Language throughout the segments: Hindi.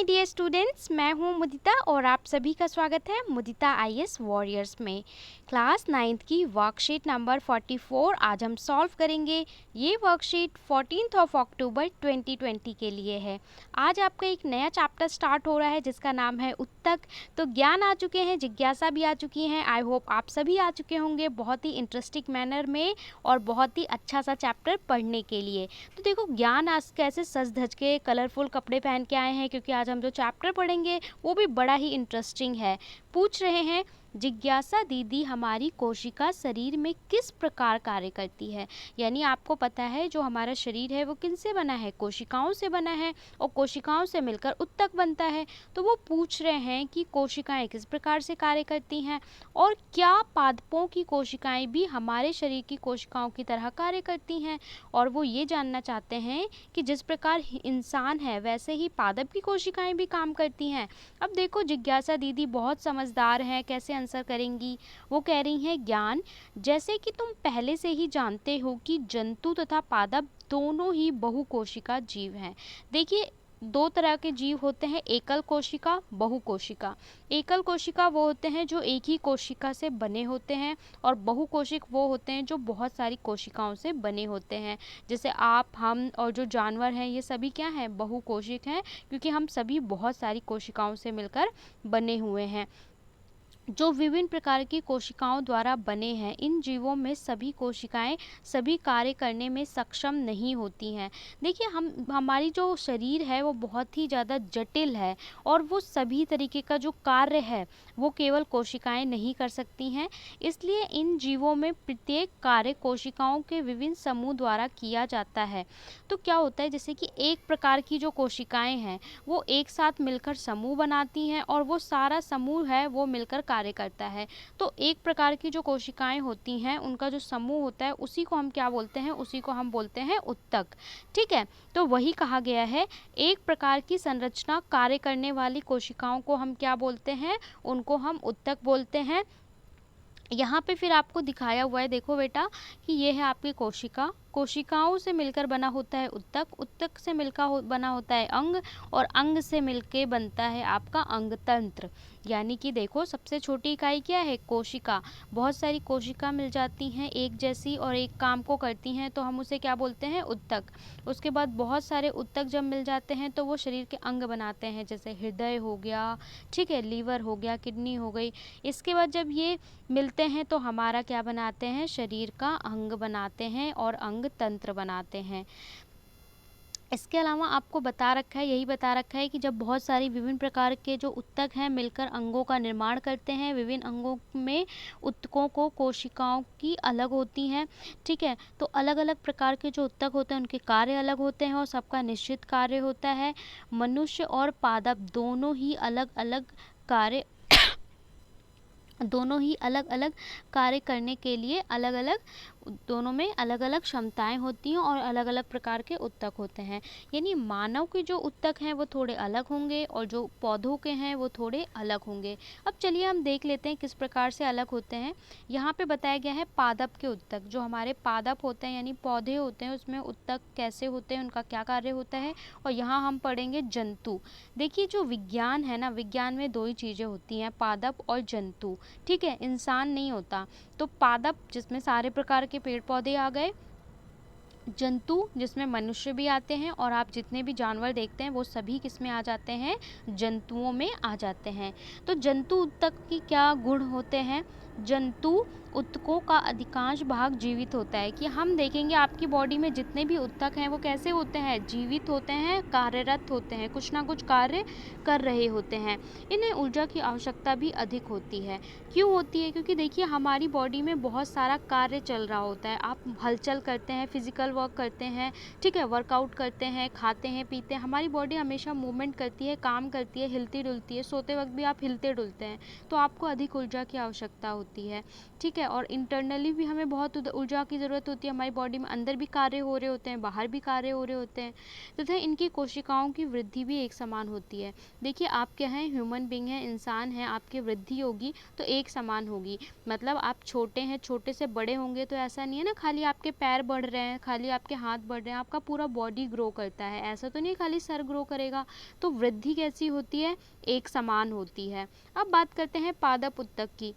माय डियर स्टूडेंट्स, मैं हूं मुदिता और आप सभी का स्वागत है मुदिता आईएएस वॉरियर्स में। क्लास 9th की वर्कशीट नंबर 44 आज हम सॉल्व करेंगे। ये वर्कशीट 14th ऑफ अक्टूबर 2020 के लिए है। आज आपका एक नया चैप्टर स्टार्ट हो रहा है जिसका नाम है उत्तक। तो ज्ञान आ चुके हैं, जिज्ञासा भी आ चुकी हैं। आई होप आप सभी आ चुके होंगे बहुत ही इंटरेस्टिंग मैनर में और बहुत ही अच्छा सा चैप्टर पढ़ने के लिए। तो देखो, ज्ञान आज कैसे सज धज के कलरफुल कपड़े पहन के आए हैं, क्योंकि आज हम जो चैप्टर पढ़ेंगे वो भी बड़ा ही इंटरेस्टिंग है। पूछ रहे हैं, जिज्ञासा दीदी हमारी कोशिका शरीर में किस प्रकार कार्य करती है। यानी आपको पता है जो हमारा शरीर है वो किनसे बना है, कोशिकाओं से बना है और कोशिकाओं से मिलकर उत्तक बनता है। तो वो पूछ रहे हैं कि कोशिकाएं किस प्रकार से कार्य करती हैं और क्या पादपों की कोशिकाएं भी हमारे शरीर की कोशिकाओं की तरह कार्य करती हैं। और वो ये जानना चाहते हैं कि जिस प्रकार इंसान है वैसे ही पादप की कोशिकाएं भी काम करती हैं। अब देखो, जिज्ञासा दीदी बहुत समझदार हैं, कैसे आंसर करेंगी। वो कह रही हैं, ज्ञान, जैसे कि तुम पहले से ही जानते हो कि जंतु तथा पादप दोनों ही बहुकोशिका जीव हैं। देखिए, दो तरह के जीव होते हैं, एकल कोशिका, बहुकोशिका। एकल कोशिका वो होते हैं जो एक ही कोशिका से बने होते हैं और बहुकोशिक वो होते हैं जो बहुत सारी कोशिकाओं से बने होते हैं। जैसे आप, हम और जो जानवर हैं, ये सभी क्या हैं, बहुकोशिक हैं, क्योंकि हम सभी बहुत सारी कोशिकाओं से मिलकर बने हुए हैं। जो विभिन्न प्रकार की कोशिकाओं द्वारा बने हैं, इन जीवों में सभी कोशिकाएं सभी कार्य करने में सक्षम नहीं होती हैं। देखिए, हमारी जो शरीर है वो बहुत ही ज़्यादा जटिल है और वो सभी तरीके का जो कार्य है वो केवल कोशिकाएं नहीं कर सकती हैं। इसलिए इन जीवों में प्रत्येक कार्य कोशिकाओं के विभिन्न समूह द्वारा किया जाता है। तो क्या होता है, जैसे कि एक प्रकार की जो कोशिकाएं हैं वो एक साथ मिलकर समूह बनाती हैं और वो सारा समूह है वो मिलकर कार्य करता है। तो एक प्रकार की जो कोशिकाएं होती हैं उनका जो समूह होता है उसी को हम क्या बोलते हैं, उसी को हम बोलते हैं उत्तक। ठीक है, तो वही कहा गया है, एक प्रकार की संरचना कार्य करने वाली कोशिकाओं को हम क्या बोलते हैं, उनको हम उत्तक बोलते हैं। यहाँ पे फिर आपको दिखाया हुआ है, देखो बेटा, कि ये है आपकी कोशिका, कोशिकाओं से मिलकर बना होता है उत्तक, उत्तक से मिलकर बना होता है अंग और अंग से मिलके बनता है आपका अंग तंत्र। यानी कि देखो, सबसे छोटी इकाई क्या है, कोशिका। बहुत सारी कोशिका मिल जाती हैं एक जैसी और एक काम को करती हैं तो हम उसे क्या बोलते हैं, उत्तक। उसके बाद बहुत सारे उत्तक जब मिल जाते हैं तो वो शरीर के अंग बनाते हैं, जैसे हृदय हो गया, ठीक है, लीवर हो गया, किडनी हो गई। इसके बाद जब ये मिलते हैं तो हमारा क्या बनाते हैं, शरीर का अंग बनाते हैं और अंग तंत्र बनाते हैं। इसके अलावा आपको बता रखा है, यही बता रखा है कि जब बहुत सारी विभिन्न प्रकार के जो उत्तक हैं मिलकर अंगों का निर्माण करते हैं, विभिन्न अंगों में उत्तकों को कोशिकाओं की अलग होती हैं। ठीक है, तो अलग अलग प्रकार के जो उत्तक होते हैं उनके कार्य अलग होते हैं और सबका निश्चित कार्य होता है। मनुष्य और पादप दोनों ही अलग अलग कार्य करने के लिए अलग अलग, दोनों में अलग अलग क्षमताएं होती हैं और अलग अलग प्रकार के उत्तक होते हैं। यानी मानव के जो उत्तक हैं वो थोड़े अलग होंगे और जो पौधों के हैं वो थोड़े अलग होंगे। अब चलिए हम देख लेते हैं किस प्रकार से अलग होते हैं। यहाँ पे बताया गया है पादप के उत्तक। जो हमारे पादप होते हैं यानी पौधे होते हैं उसमें उत्तक कैसे होते हैं, उनका क्या कार्य होता है। और यहाँ हम पढ़ेंगे जंतु। देखिए, जो विज्ञान है ना, विज्ञान में दो ही चीज़ें होती हैं, पादप और जंतु। ठीक है, इंसान नहीं होता। तो पादप जिसमें सारे प्रकार के पेड़ पौधे आ गए, जंतु जिसमें मनुष्य भी आते हैं, और आप जितने भी जानवर देखते हैं वो सभी किस में आ जाते हैं, जंतुओं में आ जाते हैं। तो जंतु उत्तक की क्या गुण होते हैं, जंतु उत्तकों का अधिकांश भाग जीवित होता है। कि हम देखेंगे आपकी बॉडी में जितने भी उत्तक हैं वो कैसे होते हैं, जीवित होते हैं, कार्यरत होते हैं, कुछ ना कुछ कार्य कर रहे होते हैं। इन्हें ऊर्जा की आवश्यकता भी अधिक होती है। क्यों होती है, क्योंकि देखिए हमारी बॉडी में बहुत सारा कार्य चल रहा होता है। आप हलचल करते हैं, फिजिकल वर्क करते हैं, ठीक है, वर्कआउट करते हैं, खाते हैं, पीते हैं, हमारी बॉडी हमेशा मूवमेंट करती है, काम करती है, हिलती डुलती है। सोते वक्त भी आप हिलते डुलते हैं, तो आपको अधिक ऊर्जा की आवश्यकता होती है। होती है, ठीक है। और इंटरनली भी हमें बहुत ऊर्जा की ज़रूरत होती है, हमारी बॉडी में अंदर भी कार्य हो रहे होते हैं, बाहर भी कार्य हो रहे होते हैं, तथा इनकी कोशिकाओं की वृद्धि भी एक समान होती है। देखिए आप क्या हैं, ह्यूमन बीइंग हैं, इंसान हैं, आपकी वृद्धि होगी तो एक समान होगी। मतलब आप छोटे हैं, छोटे से बड़े होंगे तो ऐसा नहीं है ना खाली आपके पैर बढ़ रहे हैं, खाली आपके हाथ बढ़ रहे हैं, आपका पूरा बॉडी ग्रो करता है, ऐसा तो नहीं खाली सर ग्रो करेगा। तो वृद्धि कैसी होती है, एक समान होती है। अब बात करते हैं पादप उत्तक की।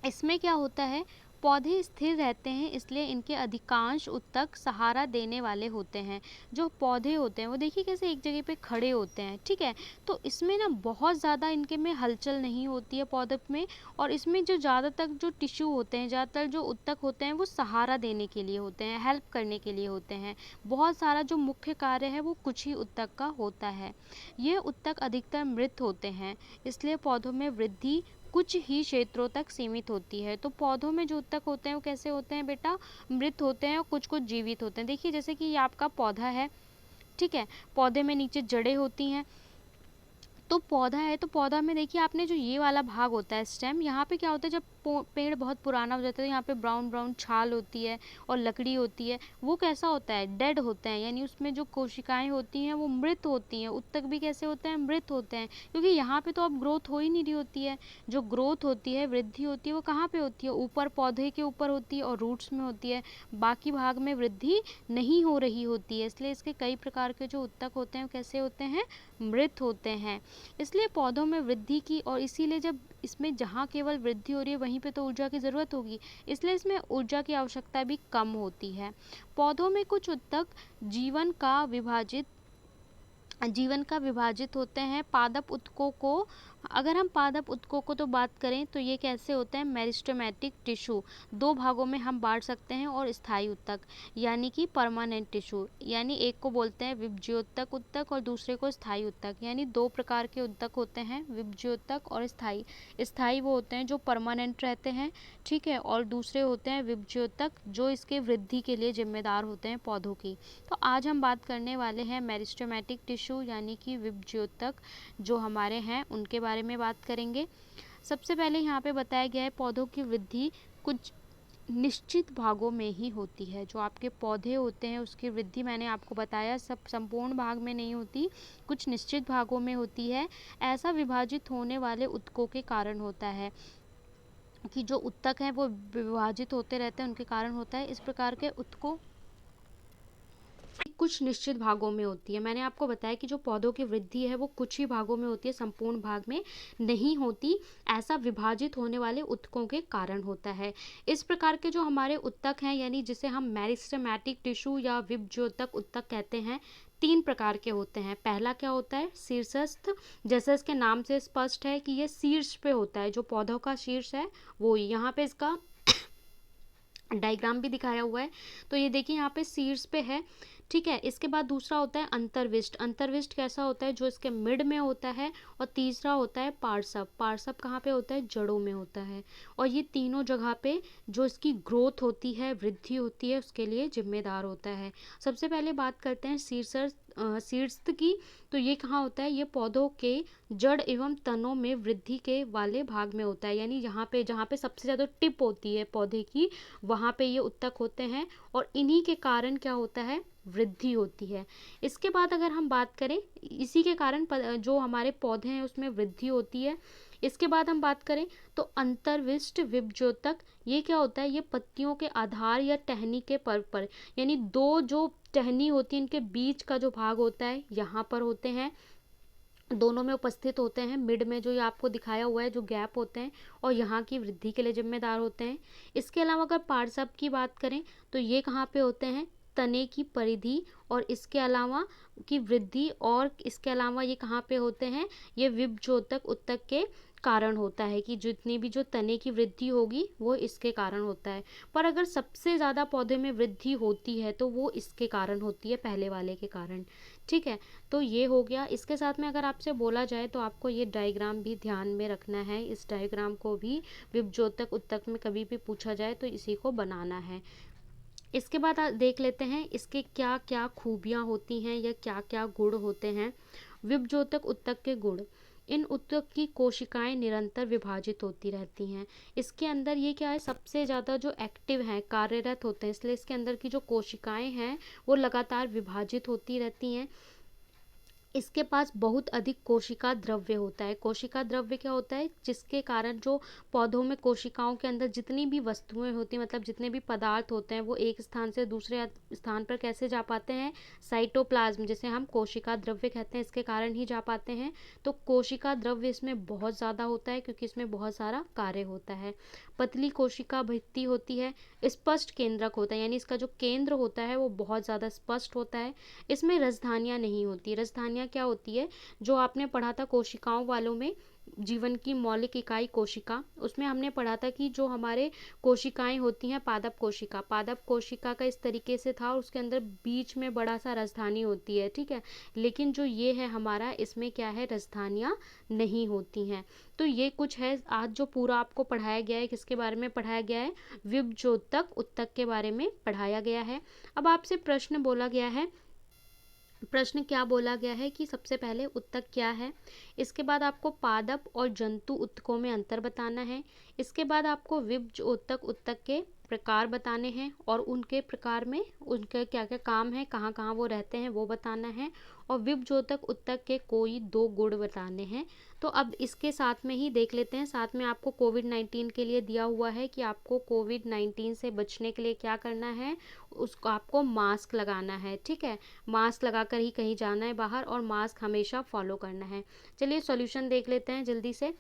इसमें क्या होता है, पौधे स्थिर रहते हैं इसलिए इनके अधिकांश उत्तक सहारा देने वाले होते हैं। जो पौधे होते हैं वो देखिए कैसे एक जगह पे खड़े होते हैं, ठीक है। तो इसमें ना बहुत ज़्यादा इनके में हलचल नहीं होती है पौधे में, और इसमें जो ज़्यादातर जो टिश्यू होते हैं, ज़्यादातर जो उत्तक होते हैं वो सहारा देने के लिए होते हैं, हेल्प करने के लिए होते हैं। बहुत सारा जो मुख्य कार्य है वो कुछ ही उत्तक का होता है। ये उत्तक अधिकतर मृत होते हैं, इसलिए पौधों में वृद्धि कुछ ही क्षेत्रों तक सीमित होती है। तो पौधों में जो उत्तक होते हैं वो कैसे होते हैं बेटा, मृत होते हैं और कुछ कुछ जीवित होते हैं। देखिए जैसे कि ये आपका पौधा है, ठीक है, पौधे में नीचे जड़ें होती हैं, तो पौधा है तो पौधा में देखिए आपने जो ये वाला भाग होता है स्टेम, यहाँ पे क्या होता है जब पेड़ बहुत पुराना हो जाता है तो यहाँ पे ब्राउन ब्राउन छाल होती है और लकड़ी होती है, वो कैसा होता है, डेड होता है, यानी उसमें जो कोशिकाएं होती हैं वो मृत होती हैं। उत्तक भी कैसे होते हैं, मृत होते हैं, क्योंकि यहाँ पे तो अब ग्रोथ हो ही नहीं रही होती है। जो ग्रोथ होती है, वृद्धि होती है, वो कहाँ पे होती है, ऊपर पौधे के ऊपर होती है और रूट्स में होती है, बाकी भाग में वृद्धि नहीं हो रही होती है। इसलिए इसके कई प्रकार के जो उत्तक होते हैं वो कैसे होते हैं, मृत होते हैं। इसलिए पौधों में वृद्धि की, और इसीलिए जब इसमें जहाँ केवल वृद्धि हो रही है वहीं पे तो ऊर्जा की ज़रूरत होगी, इसलिए इसमें ऊर्जा की आवश्यकता भी कम होती है। पौधों में कुछ उत्तक जीवन का विभाजित होते हैं। पादप उत्तकों को, अगर हम पादप उत्तकों को तो बात करें तो ये कैसे होते हैं, मेरिस्टेमेटिक टिश्यू, दो भागों में हम बांट सकते हैं, और स्थायी उत्तक यानी कि परमानेंट टिश्यू, यानी एक को बोलते हैं विभज्योतक उत्तक और दूसरे को स्थायी उत्तक। यानी दो प्रकार के उत्तक होते हैं, विभज्योतक और स्थायी। स्थायी वो होते हैं जो परमानेंट रहते हैं, ठीक है, और दूसरे होते हैं विभज्योतक जो इसके वृद्धि के लिए जिम्मेदार होते हैं पौधों की। तो आज हम बात करने वाले हैं मेरिस्टेमेटिक टिश्यू यानी कि विभज्योतक जो हमारे हैं उनके बारे में बात करेंगे। सबसे पहले यहाँ पे बताया गया है पौधों की वृद्धि कुछ निश्चित भागों में ही होती है। जो आपके पौधे होते हैं उसकी वृद्धि मैंने आपको बताया सब संपूर्ण भाग में नहीं होती, कुछ निश्चित भागों में होती है। ऐसा विभाजित होने वाले उत्तकों के कारण होता है कि जो उत्तक हैं वो विभाजित होते रहते हैं, उनके कारण होता है। इस प्रकार के उत्तकों कुछ निश्चित भागों में होती है। मैंने आपको बताया कि जो पौधों की वृद्धि है वो कुछ ही भागों में होती है, संपूर्ण भाग में नहीं होती। ऐसा विभाजित होने वाले उत्तकों के कारण होता है। इस प्रकार के जो हमारे उत्तक हैं, यानी जिसे हम मेरिस्टेमेटिक टिश्यू या विभज्योतक उत्तक कहते हैं, तीन प्रकार के होते हैं। पहला क्या होता है, शीर्षस्थ, जैसे इसके नाम से स्पष्ट है कि ये शीर्ष पे होता है, जो पौधों का शीर्ष है वो यहाँ पे इसका डायग्राम भी दिखाया हुआ है। तो ये देखिए यहाँ पे शीर्ष पे है, ठीक है। इसके बाद दूसरा होता है अंतर्विष्ट। अंतर्विष्ट कैसा होता है, जो इसके मिड में होता है। और तीसरा होता है पार्श्व। पार्श्व कहाँ पे होता है, जड़ों में होता है। और ये तीनों जगह पे जो इसकी ग्रोथ होती है, वृद्धि होती है, उसके लिए जिम्मेदार होता है। सबसे पहले बात करते हैं शीर्षस्थ की। तो ये कहाँ होता है, ये पौधों के जड़ एवं तनों में वृद्धि के वाले भाग में होता है, यानी यहाँ पे जहाँ पे सबसे ज़्यादा टिप होती है पौधे की वहाँ पे ये उत्तक होते हैं, और इन्हीं के कारण क्या होता है, वृद्धि होती है। इसके बाद अगर हम बात करें, इसी के कारण जो हमारे पौधे हैं उसमें वृद्धि होती है। इसके बाद हम बात करें तो अंतर्विष्ट विभज्योतक, ये क्या होता है, ये पत्तियों के आधार या टहनी के पर यानी दो जो टहनी होती है इनके बीच का जो भाग होता है यहाँ पर होते हैं, दोनों में उपस्थित होते हैं। मिड में जो ये आपको दिखाया हुआ है जो गैप होते हैं, और यहाँ की वृद्धि के लिए जिम्मेदार होते हैं। इसके अलावा अगर पार्श्व की बात करें तो ये कहाँ पे होते हैं, तने की परिधि और इसके अलावा की वृद्धि, और इसके अलावा ये कहाँ पे होते हैं, ये विभज्योतक उत्तक के कारण होता है कि जितनी भी जो तने की वृद्धि होगी वो इसके कारण होता है। पर अगर सबसे ज़्यादा पौधे में वृद्धि होती है तो वो इसके कारण होती है, पहले वाले के कारण, ठीक है। तो ये हो गया। इसके साथ में अगर आपसे बोला जाए तो आपको ये डायग्राम भी ध्यान में रखना है। इस डायग्राम को भी विभज्योतक उत्तक में कभी भी पूछा जाए तो इसी को बनाना है। इसके बाद देख लेते हैं इसके क्या क्या खूबियाँ होती हैं या क्या क्या गुण होते हैं। विभज्योतक उत्तक के गुण, इन ऊतक की कोशिकाएं निरंतर विभाजित होती रहती हैं। इसके अंदर ये क्या है, सबसे ज़्यादा जो एक्टिव हैं, कार्यरत होते हैं, इसलिए इसके अंदर की जो कोशिकाएं हैं वो लगातार विभाजित होती रहती हैं। इसके पास बहुत अधिक कोशिका द्रव्य होता है। कोशिका द्रव्य क्या होता है, जिसके कारण जो पौधों में कोशिकाओं के अंदर जितनी भी वस्तुएं होती हैं, मतलब जितने भी पदार्थ होते हैं, वो एक स्थान से दूसरे स्थान पर कैसे जा पाते हैं, साइटोप्लाज्म, जिसे हम कोशिका द्रव्य कहते हैं, इसके कारण ही जा पाते हैं। तो कोशिका द्रव्य इसमें बहुत ज़्यादा होता है क्योंकि इसमें बहुत सारा कार्य होता है। पतली कोशिका भित्ति होती है, स्पष्ट केंद्रक होता है, यानी इसका जो केंद्र होता है वो बहुत ज़्यादा स्पष्ट होता है। इसमें राजधानियाँ नहीं होती। राजधानियाँ क्या होती है, जो आपने पढ़ा था कोशिकाओं वालों में, जीवन की मौलिक इकाई कोशिका, उसमें हमने पढ़ा था कि जो हमारे कोशिकाएं होती हैं, पादप कोशिका का इस तरीके से था, उसके अंदर बीच में बड़ा सा राजधानी होती है, ठीक है। लेकिन जो ये है हमारा, इसमें क्या है, राजधानियाँ नहीं होती हैं। तो ये कुछ है आज जो पूरा आपको पढ़ाया गया है। किसके बारे में पढ़ाया गया है, विभजोतक उत्तक के बारे में पढ़ाया गया है। अब आपसे प्रश्न बोला गया है, प्रश्न क्या बोला गया है कि सबसे पहले उत्तक क्या है, इसके बाद आपको पादप और जंतु उत्तकों में अंतर बताना है, इसके बाद आपको विभजोतक उत्तक के प्रकार बताने हैं और उनके प्रकार में उनके क्या क्या काम है, कहाँ कहाँ वो रहते हैं, वो बताना है, और विभजोतक उत्तक के कोई 2 गुण बताने हैं। तो अब इसके साथ में ही देख लेते हैं, साथ में आपको कोविड-19 के लिए दिया हुआ है कि आपको कोविड-19 से बचने के लिए क्या करना है, उसको आपको मास्क लगाना है, ठीक है। मास्क लगाकर ही कहीं जाना है बाहर, और मास्क हमेशा फॉलो करना है। चलिए सॉल्यूशन देख लेते हैं जल्दी से।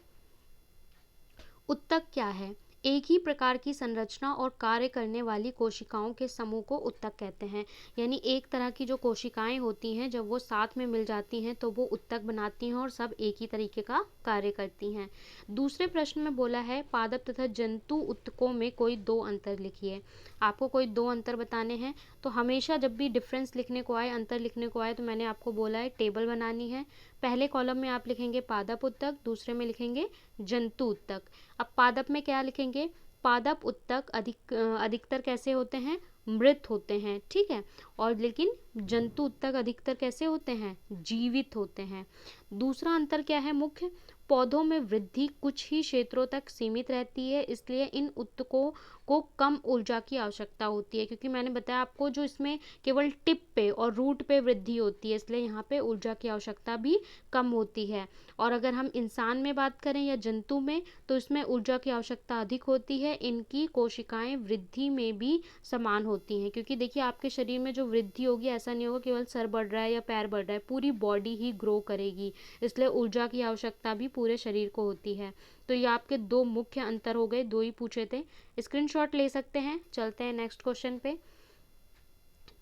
उत्तक क्या है, एक ही प्रकार की संरचना और कार्य करने वाली कोशिकाओं के समूह को उत्तक कहते हैं। यानी एक तरह की जो कोशिकाएं होती हैं, जब वो साथ में मिल जाती हैं तो वो उत्तक बनाती हैं और सब एक ही तरीके का कार्य करती हैं। दूसरे प्रश्न में बोला है, पादप तथा जंतु उत्तकों में कोई 2 अंतर लिखिए। आपको कोई 2 अंतर बताने हैं। तो हमेशा जब भी डिफरेंस लिखने को आए, अंतर लिखने को आए, तो मैंने आपको बोला है टेबल बनानी है। पहले कॉलम में आप लिखेंगे पादप उत्तक, दूसरे में लिखेंगे जंतु उत्तक। अब पादप में क्या लिखेंगे, पादप उत्तक अधिकतर कैसे होते हैं, मृत होते हैं, ठीक है। और लेकिन जंतु उत्तक अधिकतर कैसे होते हैं, जीवित होते हैं। दूसरा अंतर क्या है मुख्य, पौधों में वृद्धि कुछ ही क्षेत्रों तक सीमित रहती है, इसलिए इन उत्तकों को कम ऊर्जा की आवश्यकता होती है, क्योंकि मैंने बताया आपको जो इसमें केवल टिप पे और रूट पे वृद्धि होती है, इसलिए यहाँ पे ऊर्जा की आवश्यकता भी कम होती है। और अगर हम इंसान में बात करें या जंतु में, तो इसमें ऊर्जा की आवश्यकता अधिक होती है। इनकी कोशिकाएं वृद्धि में भी समान होती हैं, क्योंकि देखिए आपके शरीर में जो वृद्धि होगी, ऐसा नहीं होगा केवल सर बढ़ रहा है या पैर बढ़ रहा है, पूरी बॉडी ही ग्रो करेगी, इसलिए ऊर्जा की आवश्यकता भी पूरे शरीर को होती है। तो ये आपके 2 मुख्य अंतर हो गए, 2 ही पूछे थे, स्क्रीनशॉट ले सकते हैं। चलते हैं नेक्स्ट क्वेश्चन पे।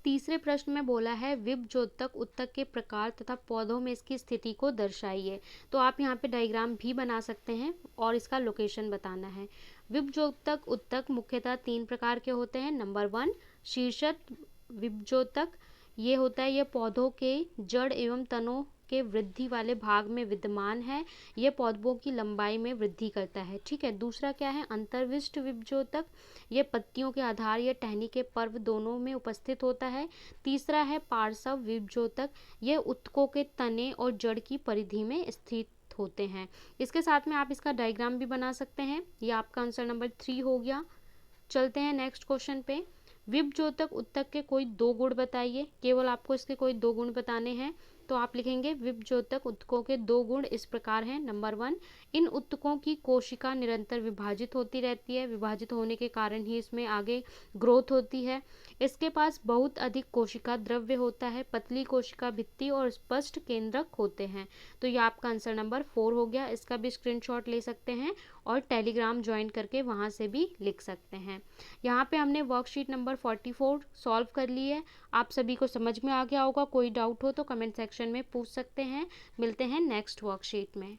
तीसरे प्रश्न में बोला है, विभजोतक उत्तक के प्रकार तथा पौधों में इसकी स्थिति को दर्शाइए। तो आप यहाँ पे डायग्राम भी बना सकते हैं और इसका लोकेशन बताना है। विभजोतक उत्तक मुख्यतः 3 प्रकार के होते हैं। नंबर 1 शीर्षक विभजोतक, ये होता है, ये पौधों के जड़ एवं तनों के वृद्धि वाले भाग में विद्यमान है, ये पौधों की लंबाई में वृद्धि करता है, ठीक है। दूसरा क्या है, अंतर्विष्ट विभजोतक, ये पत्तियों के आधार या टहनी के पर्व दोनों में उपस्थित होता है। तीसरा है पार्श्व विभजोतक, ये उत्तकों के तने और जड़ की परिधि में स्थित होते हैं। इसके साथ में आप इसका डायग्राम भी बना सकते हैं। ये आपका आंसर नंबर 3 हो गया। चलते हैं नेक्स्ट क्वेश्चन पे। विभजोतक उत्तक के कोई 2 गुण बताइए। केवल आपको इसके कोई 2 गुण बताने हैं। तो आप लिखेंगे विभजोतक उत्तकों के 2 गुण इस प्रकार हैं। नंबर 1, इन उत्तकों की कोशिका निरंतर विभाजित होती रहती है, विभाजित होने के कारण ही इसमें आगे ग्रोथ होती है। इसके पास बहुत अधिक कोशिका द्रव्य होता है, पतली कोशिका भित्ति और स्पष्ट केंद्रक होते हैं। तो ये आपका आंसर नंबर 4 हो गया। इसका भी स्क्रीनशॉट ले सकते हैं और टेलीग्राम ज्वाइन करके वहाँ से भी लिख सकते हैं। यहाँ पे हमने वर्कशीट नंबर 44 सॉल्व कर ली है। आप सभी को समझ में आ गया होगा। कोई डाउट हो तो कमेंट सेक्शन में पूछ सकते हैं। मिलते हैं नेक्स्ट वर्कशीट में।